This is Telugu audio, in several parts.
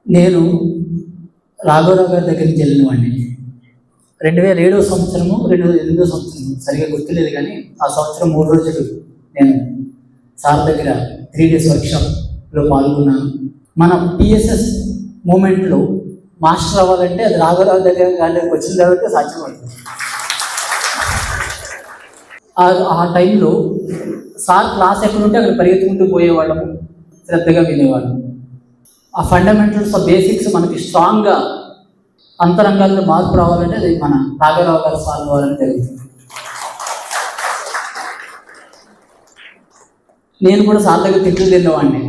నేను రాఘవరావు గారి దగ్గరికి వెళ్ళిన వాడిని 2007 సంవత్సరము 2008 సంవత్సరం సరిగా గుర్తులేదు, కానీ ఆ సంవత్సరం 3 రోజులు నేను సార్ దగ్గర 3 days వర్క్షాప్లో పాల్గొన్నాను. మన పిఎస్ఎస్ మూమెంట్లో మాస్టర్ అవ్వాలంటే అది రాఘవరావు దగ్గరికి వచ్చిన తర్వాత సాధ్యపడుతుంది. ఆ టైంలో సార్ క్లాస్ ఎక్కడుంటే అక్కడ పరిగెత్తుకుంటూ పోయేవాళ్ళము, శ్రద్ధగా వినేవాళ్ళము. ఆ ఫండమెంటల్స్ ఆఫ్ బేసిక్స్ మనకి స్ట్రాంగ్గా అంతరంగాల్లో మార్పు రావాలంటే అది మన రాఘవరావు గారు సార్ అవ్వాలని జరుగుతుంది. నేను కూడా సార్ దగ్గర తిట్లు తినేవాడిని.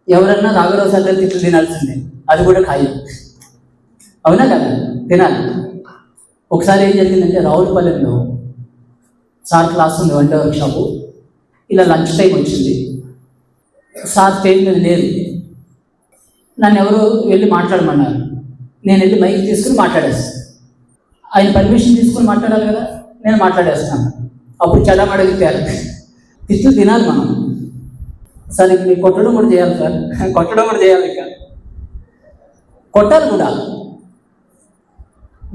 ఎవరన్నా రాఘవరావు సార్ దగ్గర తిట్లు తినాల్సిందే, అది కూడా ఖాయం. అవునా కదా, తినాలి. ఒకసారి ఏం జరిగిందంటే రావులపల్లెంలో సార్ క్లాస్ ఉంది, 1 day వర్క్షాపు. ఇలా లంచ్ టైం వచ్చింది, సార్ స్టేజ్ మీద లేదు. నన్ను ఎవరు వెళ్ళి మాట్లాడమన్నారు. నేను వెళ్ళి మైక్ తీసుకుని మాట్లాడేస్తాను. ఆయన పర్మిషన్ తీసుకుని మాట్లాడాలి కదా, నేను మాట్లాడేస్తాను. అప్పుడు చెడమడిగితే తిట్లు తినాలి మనం. సార్ ఇక మీరు కొట్టడం కూడా చేయాలి సార్, కొట్టడం కూడా చేయాలి, ఇక కొట్టాలి కూడా.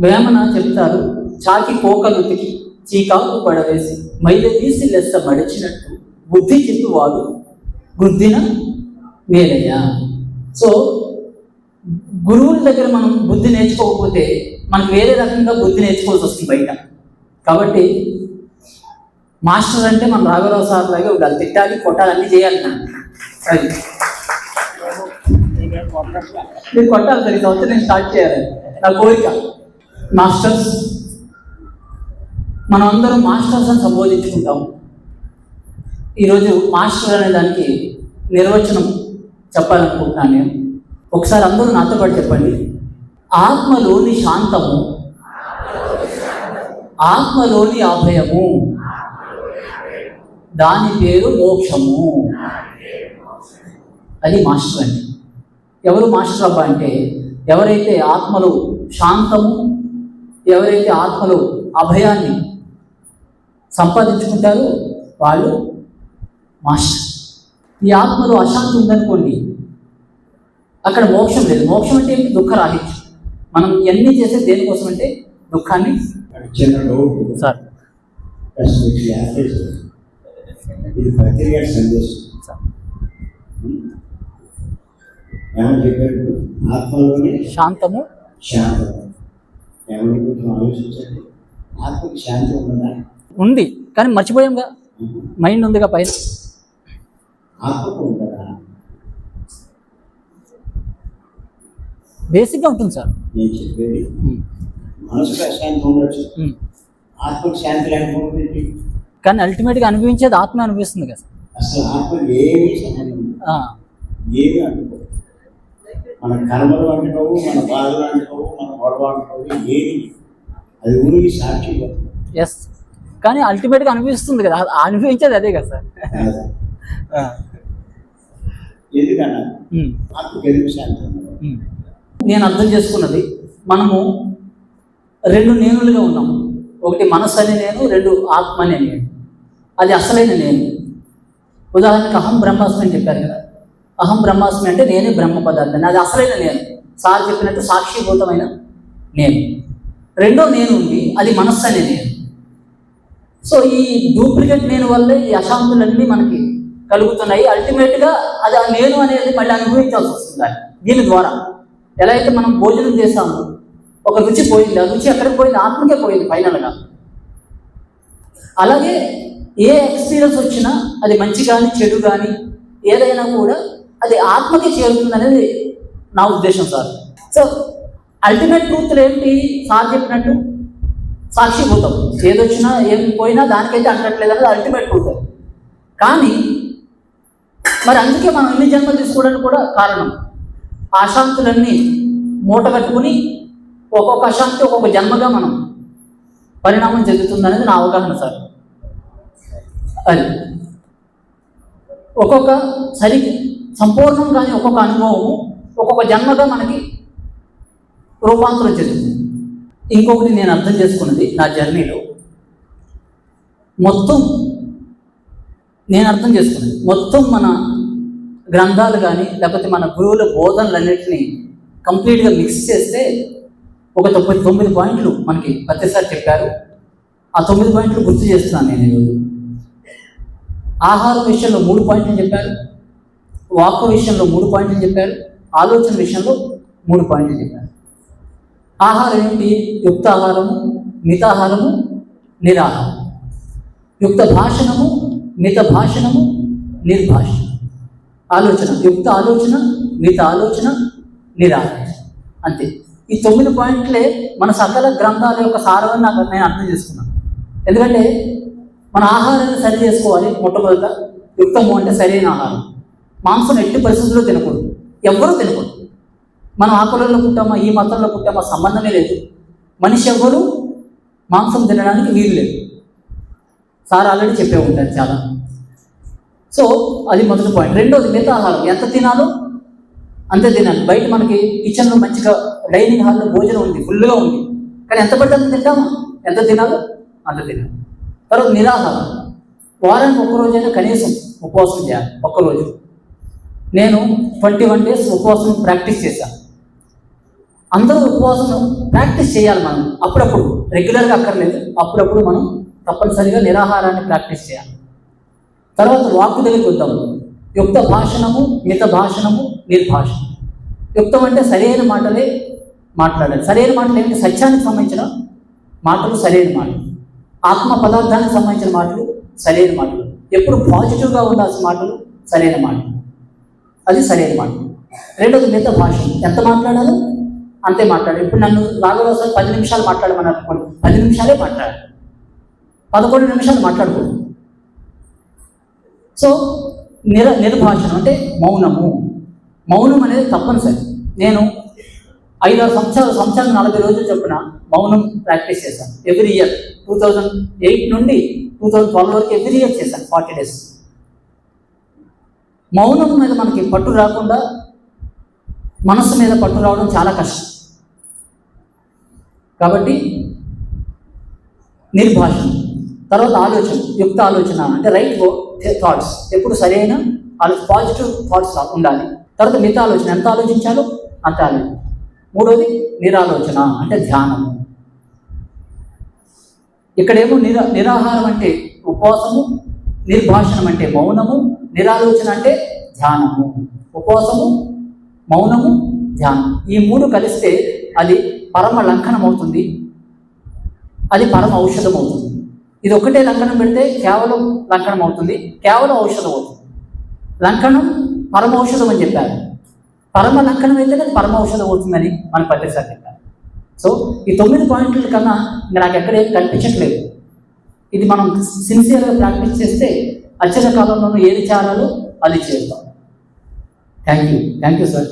వేమన చెప్తారు, చాకి కోకలు ఉతికి చీకాకు పడవేసి మైద తీసి లెస్స మడిచినట్టు బుద్ధి చెప్పి వాడు గుద్దిన వేలయ్యా. సో గురువుల దగ్గర మనం బుద్ధి నేర్చుకోకపోతే మనకు వేరే రకంగా బుద్ధి నేర్చుకోవాల్సి వస్తుంది బయట. కాబట్టి మాస్టర్ అంటే మన రాఘవరావు సార్ లాగే ఉండాలి, తిట్టాలి, కొట్టాలి, అన్నీ చేయాలి. అది మీరు కొట్టాలి సార్, ఈ సంవత్సరం నేను స్టార్ట్ చేయాలి, నా కోరిక. మాస్టర్స్, మనం అందరం మాస్టర్స్ అని సంబోధించుకుంటాం. ఈరోజు మాస్టర్ అనే దానికి నిర్వచనం చెప్పాలనుకుంటున్నాను నేను. ఒకసారి అందరూ నాతో పాటు చెప్పండి. ఆత్మలోని శాంతము, ఆత్మలోని అభయము, దాని పేరు మోక్షము. అది మాస్టర్ అండి. ఎవరు మాస్టర్ అబ్బా అంటే ఎవరైతే ఆత్మలో శాంతము, ఎవరైతే ఆత్మలో అభయాన్ని సంపాదించుకుంటారో వాళ్ళు మాస్టర్. ఈ ఆత్మలో అశాంతి ఉందనుకోండి, అక్కడ మోక్షం లేదు. మోక్షం అంటే ఏంటి? దుఃఖరాహిత్యం. మనం ఎన్ని చేసే దేనికోసం అంటే దుఃఖాన్ని. సార్ ఇది ప్రక్రియ సందేశం. ఏమని చెప్పారు? ఆత్మలోని శాంతము, శాంతము. ఏమని కొంచెం ఆలోచించండి. ఆత్మకి శాంతి ఉన్నదా? ఉంది, కానీ మర్చిపోయాంగా. మైండ్ ఉందిగా పైన. ఆత్మకు ఉంటుందా? బేసిక్గా ఉంటుంది సార్. నేను చెప్పేది మనసుకు అశాంతి ఉండొచ్చు, ఆత్మకు శాంతి లేకపోతే. కానీ అల్టిమేట్గా అనుభవించేది ఆత్మ అనిపిస్తుంది కదా. అసలు ఆత్మకి ఏమీ సంబంధం ఏమీ అనుకో. మన కర్మలు అంటుకోవు, మన బాధలు అంటుకోవు, మన గొడవ అంటుకోవు, ఏమి. అది ఊరికి సాక్షి. ఎస్, కానీ అల్టిమేట్గా అనిపిస్తుంది కదా, అనిపించేది అదే కదా సార్. ఎందుకన్నా ఆత్మకి ఎందుకు శాంతి? నేను అర్థం చేసుకున్నది, మనము 2 నేనులుగా ఉన్నాము. ఒకటి మనస్సు అనే నేను, 2 ఆత్మ అనే నేను. అది అసలైన నేను. ఉదాహరణకు అహం బ్రహ్మాస్మి అని చెప్పారు కదా. అహం బ్రహ్మాస్మి అంటే నేనే బ్రహ్మ పదార్థాన్ని, అది అసలైన నేను. సార్ చెప్పినట్టు సాక్షిభూతమైన నేను. 2వ నేను ఉంది, అది మనస్సు అనే నేను. సో ఈ డూప్లికేట్ నేను వల్లే ఈ అశాంతులన్నీ మనకి కలుగుతున్నాయి. అల్టిమేట్గా అది ఆ నేను అనేది మళ్ళీ అనుభవించాల్సి వస్తుంది. దీని ద్వారా ఎలా అయితే మనం భోజనం చేస్తాము, ఒక రుచి పోయింది, ఆ రుచి ఎక్కడికి పోయింది? ఆత్మకే పోయింది ఫైనల్గా. అలాగే ఏ ఎక్స్పీరియన్స్ వచ్చినా అది మంచి కానీ చెడు కానీ ఏదైనా కూడా అది ఆత్మకి చేరుతుంది అనేది నా ఉద్దేశం సార్. సో అల్టిమేట్ ట్రూత్లు ఏంటి? సార్ చెప్పినట్టు సాక్షిభూతం. ఏదొచ్చినా ఏం పోయినా దానికైతే అంటట్లేదు అనేది అల్టిమేట్ ట్రూత్. కానీ మరి అందుకే మనం ఇన్ని జన్మలు తీసుకోవడానికి కూడా కారణం. అశాంతులన్నీ మూట కట్టుకుని ఒక్కొక్క అశాంతి ఒక్కొక్క జన్మగా మనం పరిణామం చెందుతుంది అనేది నా అవగాహన సార్. అది ఒక్కొక్క సంపూర్ణం కానీ ఒక్కొక్క అనుభవము ఒక్కొక్క జన్మగా మనకి రూపాంతరం చెందుతుంది. ఇంకొకటి నేను అర్థం చేసుకున్నది నా జర్నీలో, మొత్తం మన గ్రంథాలు కానీ లేకపోతే మన గురువుల బోధనలన్నింటినీ కంప్లీట్గా మిక్స్ చేస్తే ఒక 9 పాయింట్లు మనకి ప్రతిసారి చెప్పారు. ఆ 9 పాయింట్లు గుర్తు చేస్తున్నాను నేను ఈరోజు. ఆహారం విషయంలో 3 పాయింట్లు చెప్పారు, వాక్కు విషయంలో 3 పాయింట్లు చెప్పారు, ఆలోచన విషయంలో 3 పాయింట్లు చెప్పారు. ఆహారం ఏంటి? యుక్త ఆహారము, మితాహారము, నిరాహారం. యుక్త భాషణము, మిత భాషణము, నిర్భాషణం. ఆలోచన, యుక్త ఆలోచన, మిత ఆలోచన, నిరాహారం. అంతే. ఈ 9 పాయింట్లే మన సకల గ్రంథాల యొక్క సారమని నేను అర్థం చేసుకున్నాను. ఎందుకంటే మన ఆహారాన్ని సరి చేసుకోవాలి. మొట్టమొదట యుక్తము అంటే సరైన ఆహారం. మాంసం ఎట్టి పరిస్థితుల్లో తినకూడదు, ఎవ్వరూ తినకూడదు. మనం ఆ కులంలో పుట్టామా, ఈ మతంలో పుట్టామా సంబంధమే లేదు. మనిషి ఎవ్వరూ మాంసం తినడానికి వీలు లేదు. సార్ ఆల్రెడీ చెప్పే ఉంటారు చాలా. సో అది మొదటి పాయింట్. రెండోది మితాహారం. ఎంత తినాలో అంతే తినాలి. బయట మనకి కిచెన్లో మంచిగా డైనింగ్ హాల్లో భోజనం ఉంది, ఫుల్గా ఉంది, కానీ ఎంత పడితే అంత తింటామా? ఎంత తినాలో అంత తినాలి. తర్వాత నిరాహారం. వారానికి ఒక్కరోజైనా కనీసం ఉపవాసం చేయాలి. ఒక్కరోజు. నేను 21 days ఉపవాసం ప్రాక్టీస్ చేశాను. అందరూ ఉపవాసం ప్రాక్టీస్ చేయాలి. మనం అప్పుడప్పుడు, రెగ్యులర్గా అక్కర్లేదు, అప్పుడప్పుడు మనం తప్పనిసరిగా నిరాహారాన్ని ప్రాక్టీస్ చేయాలి. తర్వాత వాక్కు దగ్గరికి వద్దాం. యుక్త భాషణము, మిత భాషణము, నిర్భాషణం. యుక్తం అంటే సరైన మాటలే మాట్లాడాలి. సరైన మాటలు ఏంటి? సత్యానికి సంబంధించిన మాటలు సరైన మాటలు, ఆత్మ పదార్థానికి సంబంధించిన మాటలు సరైన మాటలు, ఎప్పుడు పాజిటివ్గా ఉండాల్సిన మాటలు సరైన మాటలు. అది సరైన మాట. రెండోది మిత భాషణం. ఎంత మాట్లాడాలో అంతే మాట్లాడాలి. ఇప్పుడు నన్ను రాఘవరావు సార్ 10 నిమిషాలు మాట్లాడమని అనుకోండి, 10 నిమిషాలే మాట్లాడాలి, 11 నిమిషాలు మాట్లాడకూడదు. సో నిర్భాషణం అంటే మౌనము. మౌనం అనేది తప్పనిసరి. నేను 5-6 సంవత్సరాలు 40 రోజులు చొప్పున మౌనం ప్రాక్టీస్ చేశాను. ఎవ్రీ ఇయర్ 2008 నుండి 2012 వరకు ఎవ్రీ ఇయర్ చేశాను 40 days. మౌనం మీద మనకి పట్టు రాకుండా మనస్సు మీద పట్టు రావడం చాలా కష్టం. కాబట్టి నిర్భాషణ. తర్వాత ఆలోచన, యుక్త ఆలోచన అంటే రైట్ థాట్స్, ఎప్పుడు సరైన పాజిటివ్ థాట్స్ ఉండాలి. తర్వాత మిత ఆలోచన, ఎంత ఆలోచించాలో అంత ఆలోచన. మూడోది నిరాలోచన అంటే ధ్యానము. ఇక్కడేమో నిరాహారం అంటే ఉపవాసము, నిర్భాషణం అంటే మౌనము, నిరాలోచన అంటే ధ్యానము. ఉపవాసము, మౌనము, ధ్యానం, ఈ 3 కలిస్తే అది పరమ లంఘనం అవుతుంది, అది పరమ ఔషధం అవుతుంది. ఇది ఒకటే లంఘనం పెడితే కేవలం లంఘనం అవుతుంది, కేవలం ఔషధం అవుతుంది. లంఘనం పరమ ఔషధం అని చెప్పారు. పరమ లంఘనం అయితే అది పరమ ఔషధం అవుతుందని మన ప్రతిసారి చెప్పారు. సో ఈ 9 పాయింట్ల కన్నా నాకు ఎక్కడేం కనిపించట్లేదు. ఇది మనం సిన్సియర్గా ప్రాక్టీస్ చేస్తే అచ్చట కాలంలో ఏది చేయాలో అది చేస్తాం. Thank you sir.